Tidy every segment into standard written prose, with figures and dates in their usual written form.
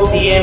CM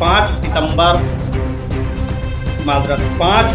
5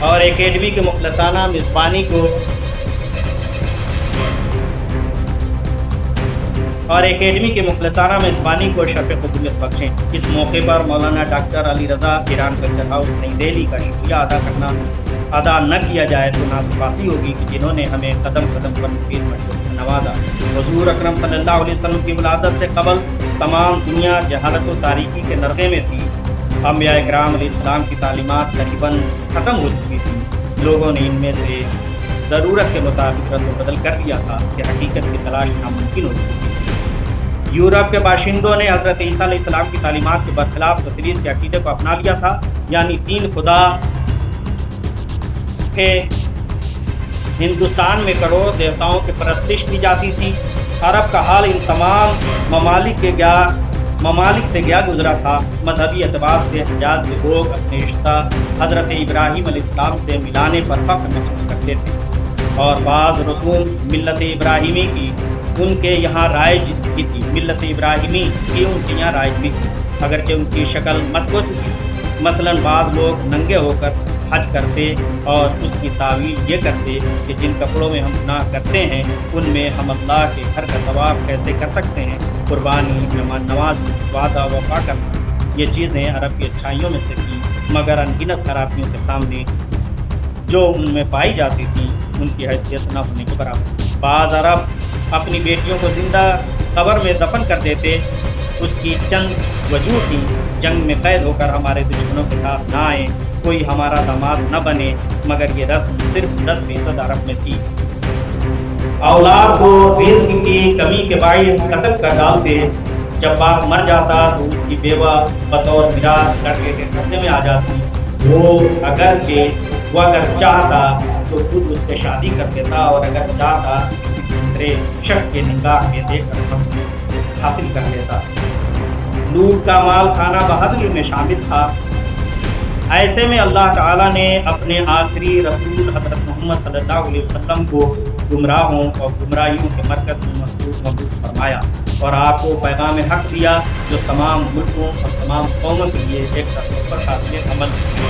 اور academy کے مخلصانہ میزبانی کو شرف قبولیت بخشیں۔ اس موقع پر مولانا doctor Ali Raza Iran culture house نئی دہلی کا شکریہ ادا نہ کیا جائے تو ناسپاسی ہوگی کہ جنہوں نے ہمیں قدم قدم پر مفید مشورے سے نوازا۔ حضور اکرم صلی اللہ علیہ وسلم کی ولادت سے قبل تمام دنیا جہالت و تاریکی کے نرغے میں تھی۔ انبیاء کرام علیہ السلام کی تعلیمات تقریباً ختم ہو چکی تھی۔ لوگوں نے ان میں سے ضرورت کے مطابق رد و بدل کر دیا تھا کہ حقیقت کی تلاش ناممکن ہو چکی تھی۔ یورپ کے باشندوں نے حضرت عیسیٰ علیہ السلام کی تعلیمات کے برخلاف تثلیث کے عقیدے کو اپنا لیا تھا، یعنی 3 خدا تھے۔ ہندوستان میں کروڑ دیوتاؤں کی پرستش کی جاتی تھی۔ عرب کا حال ان تمام ممالک سے گیا گزرا تھا۔ مذہبی اعتبار سے حجاز کے لوگ اپنے رشتہ حضرت ابراہیم علیہ السلام سے ملانے پر فخر محسوس کرتے تھے، اور بعض رسوم ملت ابراہیمی کی ان کے یہاں رائج بھی تھی، اگرچہ ان کی شکل مسخ ہو چکی تھی۔ مثلاً بعض لوگ ننگے ہو کر حج کرتے اور اس کی تعویل یہ کرتے کہ جن کپڑوں میں ہم گناہ کرتے ہیں ان میں ہم اللہ کے گھر کا طواف کیسے کر سکتے ہیں۔ قربانی، مہمان نوازی، وعدہ وفا کرنا، یہ چیزیں عرب کی اچھائیوں میں سے تھیں، مگر انگنت خرابیوں کے سامنے جو ان میں پائی جاتی تھی ان کی حیثیت نہ ہونے کے برابر تھی۔ بعض عرب اپنی بیٹیوں کو زندہ قبر میں دفن کر دیتے۔ اس کی چند وجوہ تھیں: جنگ میں قید ہو کر ہمارے دشمنوں کے ساتھ نہ آئیں، کوئی ہمارا داماد نہ بنے، مگر یہ رسم صرف 10% عرب میں تھی۔ اولاد کو رزق کی کمی کے باعث قتل کر ڈالتے۔ جب باپ مر جاتا تو اس کی بیوہ بطور میراث لڑکے کے قبضے میں آ جاتی۔ وہ اگر چاہتا تو خود اس سے شادی کر دیتا، اور اگر چاہتا تو کسی دوسرے شخص کے نکاح میں دے کر حاصل کر لیتا۔ لوٹ کا مال کھانا بہادری میں شامل تھا۔ ایسے میں اللہ تعالیٰ نے اپنے آخری رسول حضرت محمد صلی اللہ علیہ وسلم کو گمراہوں اور گمراہیوں کے مرکز میں مبعوث فرمایا اور آپ کو پیغام حق دیا جو تمام ملکوں اور تمام قوموں کے لیے ایک سطح پر قابل عمل ہے۔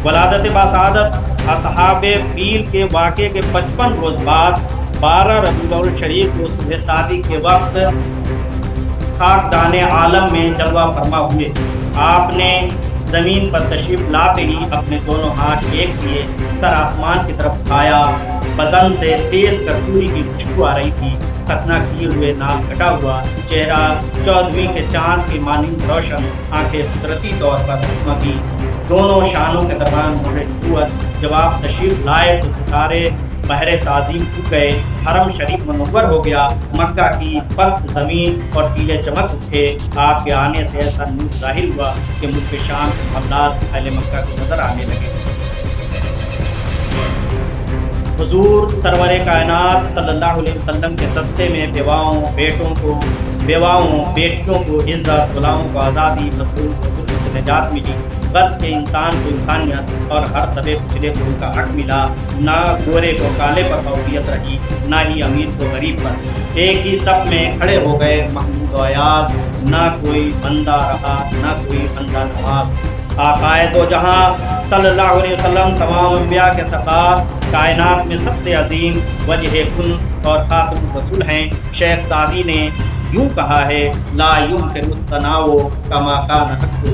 ولادت باسعادت اصحاب فیل کے واقعے کے 55 روز بعد 12 ربیع الاول شریف کو صبح صادق کے وقت خاکدان عالم میں جلوہ فرما ہوئے۔ آپ نے زمین پر تشریف لاتے ہی اپنے دونوں ہاتھ ایک کیے، سر آسمان کی طرف اٹھایا، بدن سے تیز کستوری کی خوشبو آ رہی تھی، ختنہ کیے ہوئے ناک کٹا ہوا چہرہ 14ویں کے چاند کی مانند روشن، آنکھیں قدرتی طور پر سکمتی، دونوں شانوں کے درمیان مہر نبوت۔ جب آپ تشریف لائے تو ستارے بحر تعظیم جھک گئے، حرم شریف منور ہو گیا، مکہ کی پست زمین اور ٹیلے چمک اٹھے۔ آپ کے آنے سے ایسا نور ظاہر ہوا کہ ملک شام کے حملات اہل مکہ کو نظر آنے لگے۔ حضور سرور کائنات صلی اللہ علیہ وسلم کے صدقے میں بیواؤں بیٹیوں کو عزت، غلاموں کو آزادی، مظلوم کو ظلم سے نجات ملی، غرض کے انسان کو انسانیت اور ہر دبے کچلے کو ان کا حق ملا۔ نہ گورے کو کالے پر فوقیت رہی، نہ ہی امیر کو غریب پر۔ ایک ہی صف میں کھڑے ہو گئے محمود و ایاز، نہ کوئی بندہ رہا نہ کوئی بندہ نواز۔ آقائے دو جہاں صلی اللہ علیہ وسلم تمام انبیاء کے سردار، کائنات میں سب سے عظیم وجہ کن اور خاتم الرسول ہیں۔ شیخ سعدی نے یوں کہا ہے: لا یمکن الثناء کما کان حقہ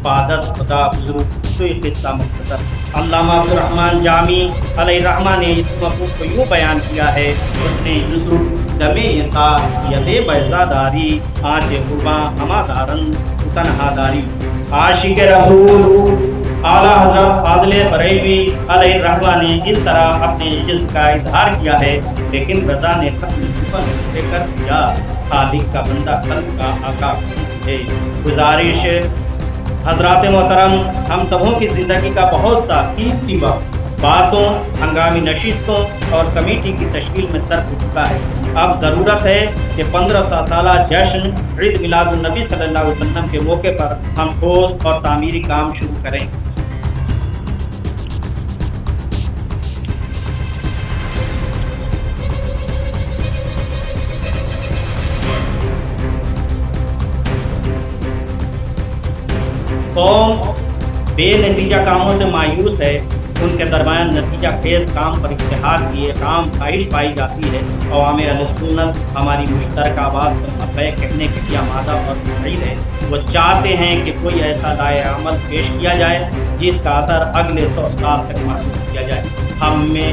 بعد خدا بزرگ۔ تو یہ قصہ مختصر۔ علامہ عبدالرحمن جامی علیہ الرحمہ نے اس مفہوم کو یوں بیان کیا ہے: اس نے یوسف دمے یسا یدے بیضاداری، آنچ قرباں ہما دارن تنہا داری۔ عاشق رسول اعلیٰ حضرت فاضل بریلوی علیہ الرحمہ نے اس طرح اپنے عجز کا اظہار کیا ہے، لیکن رضا نے ختم مصطفیٰ کر دیا۔ خالق کا بندہ قلب کا آقا ہے۔ گزارش حضرات محترم، ہم سبوں کی زندگی کا بہت سا قیمتی وقت باتوں، ہنگامی نشستوں اور کمیٹی کی تشکیل میں صرف ہو چکا ہے۔ اب ضرورت ہے کہ 1500 سالہ جشن عید میلاد النبی صلی اللہ علیہ وسلم کے موقع پر ہم ٹھوس اور تعمیری کام شروع کریں۔ قوم بے نتیجہ کاموں سے مایوس ہے، ان کے درمیان نتیجہ خیز کام پر اتحاد کی ایک عام خواہش پائی جاتی ہے۔ عوام اہل سنت ہماری مشترکہ آواز پر لبیک کہنے کے لیے آمادہ اور مستعد ہے۔ وہ چاہتے ہیں کہ کوئی ایسا دائع عمل پیش کیا جائے جس کا اثر اگلے 100 سال تک محسوس کیا جائے، ہم میں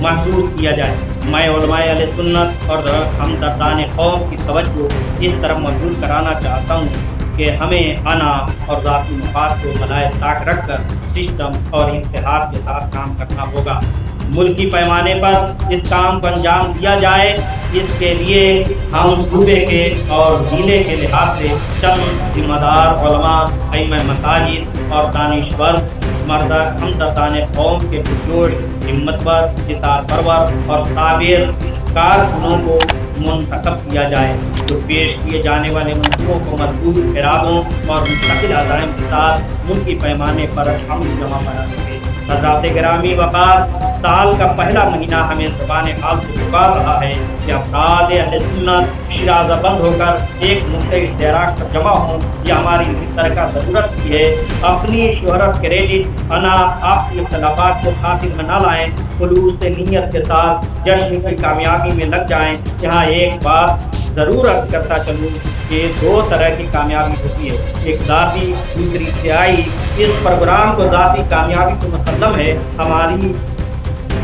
محسوس کیا جائے۔ میں علماء اہل سنت اور ہمدردان قوم کی توجہ اس طرف مبذول کرانا چاہتا ہوں کہ ہمیں انا اور ذاتی مفاد کو بلائے طاق رکھ کر سسٹم اور اتحاد کے ساتھ کام کرنا ہوگا۔ ملکی پیمانے پر اس کام کو انجام دیا جائے، اس کے لیے ہم صوبے کے اور ضلع کے لحاظ سے چند ذمہ دار علماء، ائمہ مساجد اور دانشور مردہ ہمدردان قوم کے پرجوش، ہمت ور، اطاعت پرور اور صابر کارکنوں کو منتخب کیا جائے، جو پیش کیے جانے والے منصوبوں کو مضبوط ارادوں اور مستقل عزائم کے ساتھ ملکی پیمانے پر عمل جمع بنا سکے۔ حضرات گرامی وقار، سال کا پہلا مہینہ ہمیں زبان حال سے پکار رہا ہے کہ افراد اہل سنت شیرازہ بند ہو کر ایک نقطۂ اشتراک پر جمع ہوں۔ یہ ہماری مشترکہ ضرورت بھی ہے۔ اپنی شہرت، کریڈٹ، انا، آپسی اختلافات کو خاطر میں نہ لائیں، خلوص نیت کے ساتھ جشن کی کامیابی میں لگ جائیں۔ یہاں ایک بات ضرور عرض کرتا چلوں کہ 2 طرح کی کامیابی ہوتی ہے، ایک ذاتی، دوسری ابتدائی۔ اس پروگرام کو ذاتی کامیابی تو مسلم ہے،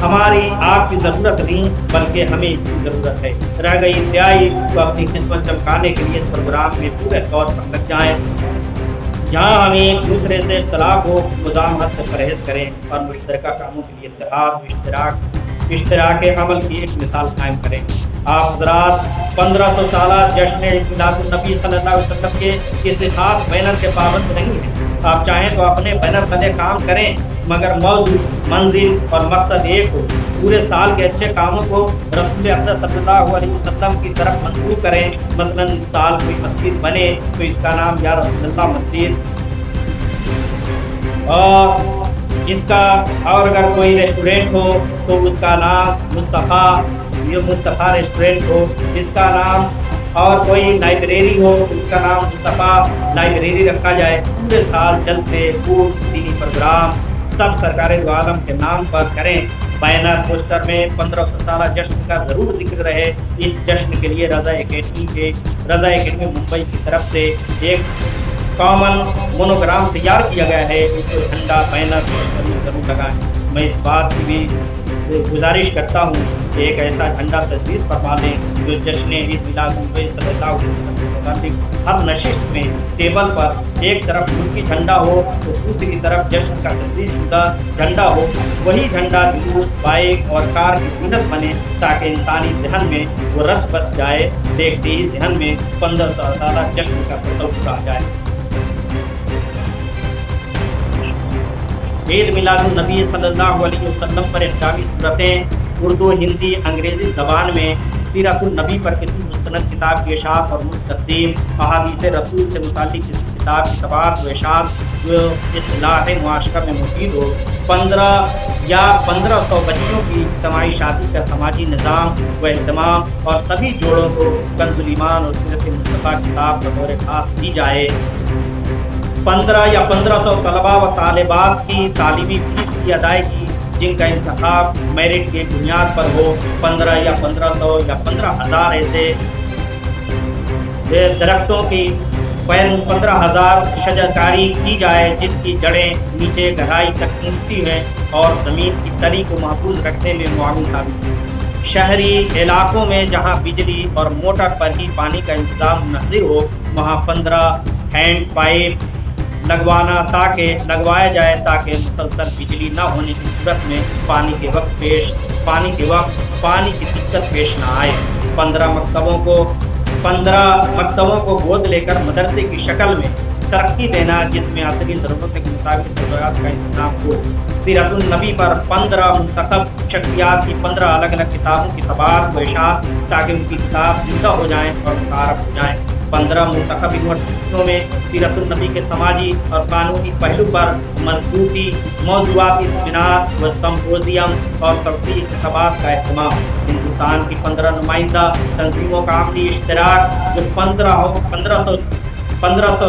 ہماری آپ کی ضرورت نہیں بلکہ ہمیں اس کی ضرورت ہے۔ رہ گئی ابتدائی تو اپنی قسمت چمکانے کے لیے اس پروگرام میں پورے طور پر لگ جائیں، جہاں ہمیں ایک دوسرے سے اختلاف ہو، مزاحمت سے پرہیز کریں اور مشترکہ کاموں کے لیے اتحاد و اشتراک عمل کی ایک مثال قائم کریں۔ آپ حضرات 1500 سالہ جشن میلاد النبی صلی اللہ علیہ وسلم کے کسی خاص بینر کے پابند نہیں ہیں۔ آپ چاہیں تو اپنے بینر تلے کام کریں، مگر موضوع، منزل اور مقصد ایک ہو۔ پورے سال کے اچھے کاموں کو رسول اقدس صلی اللہ علیہ وسلم کی طرف منسوب کریں۔ مثلاً اس سال کوئی مسجد بنے تو اس کا نام یا رسول اللہ مسجد، اور اگر کوئی ریسٹورینٹ ہو تو اس کا نام مصطفیٰ ریسٹورینٹ ہو، اس کا نام، اور کوئی لائبریری ہو تو اس کا نام مصطفیٰ لائبریری رکھا جائے۔ پورے سال جلسے، کورس، دینی پروگرام سب سرکار دو عالم کے نام پر کریں۔ بینر پوسٹر میں 1500 سالہ جشن کا ضرور ذکر رہے۔ اس جشن کے لیے رضا اکیڈمی ممبئی کی طرف سے ایک کامن مونوگرام تیار کیا گیا ہے، اس کو جھنڈا، بینر، پوسٹر میں ضرور لگائیں۔ میں اس بات کی بھی گزارش کرتا ہوں کہ ایک ایسا جھنڈا تصویر فرما دیں جو جشن عید میلاد النبی صلی اللہ علیہ وسلم کے متعلق ہر نشست میں ٹیبل پر ایک طرف ملکی جھنڈا ہو تو دوسری طرف جشن کا تصویر شدہ جھنڈا ہو۔ وہی جھنڈا جلوس، بائک اور کار کی زینت بنے تاکہ انسانی ذہن میں وہ رچ بس جائے، دیکھتے ہی ذہن میں 1500 سالہ جشن کا تصور آ جائے۔ عید میلاد النبی صلی اللہ علیہ وسلم پر احکامی صورتیں اردو، ہندی، انگریزی زبان میں، سیرت النبی پر کسی مستند کتاب کی اشاعت اور ملک تقسیم، احادیث رسول سے متعلق کسی کتاب کی طباعت و اشاعت جو اصلاح معاشرہ میں مفید ہو، 15 یا 1500 بچیوں کی اجتماعی شادی کا سماجی نظام و اہتمام اور سبھی جوڑوں کو کنز الایمان اور سیرت مصطفیٰ کتاب بطور خاص دی جائے۔ 15 یا 1500 طلباء و طالبات کی تعلیمی فیس کی ادائیگی جن کا انتخاب میرٹ کی بنیاد پر ہو، 15 یا 1500 یا 15,000 ایسے درختوں کی 15,000 شجرکاری کی جائے جس کی جڑیں نیچے گہرائی تک پہنچتی ہیں اور زمین کی تلی کو محفوظ رکھنے میں معاون ثابت ہیں۔ شہری علاقوں میں جہاں بجلی اور موٹر پر ہی پانی کا انتظام منحصر ہو، وہاں 15 ہینڈ پائپ لگوایا جائے تاکہ مسلسل بجلی نہ ہونے کی صورت میں پانی کے وقت پانی کی دقت پیش نہ آئے۔ 15 مکتبوں کو گود لے کر مدرسے کی شکل میں ترقی دینا جس میں عصری ضرورت کے مطابق سہولیات کا انتظام ہو۔ سیرت النبی پر 15 منتخب شخصیات کی 15 الگ الگ کتابوں کی طباعت و اشاعت تاکہ ان کی کتاب زندہ ہو جائیں اور متعارف ہو جائیں۔ 15 منتخب یونیورسٹیوں میں سیرت النبی کے سماجی اور قانونی پہلو پر مضبوطی، موضوعاتی سیمینار و سمپوزیم اور توسیعی خطابات کا اہتمام۔ ہندوستان کی 15 نمائندہ تنظیموں کا عملی اشتراک جو 1500 1500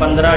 15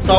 100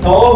100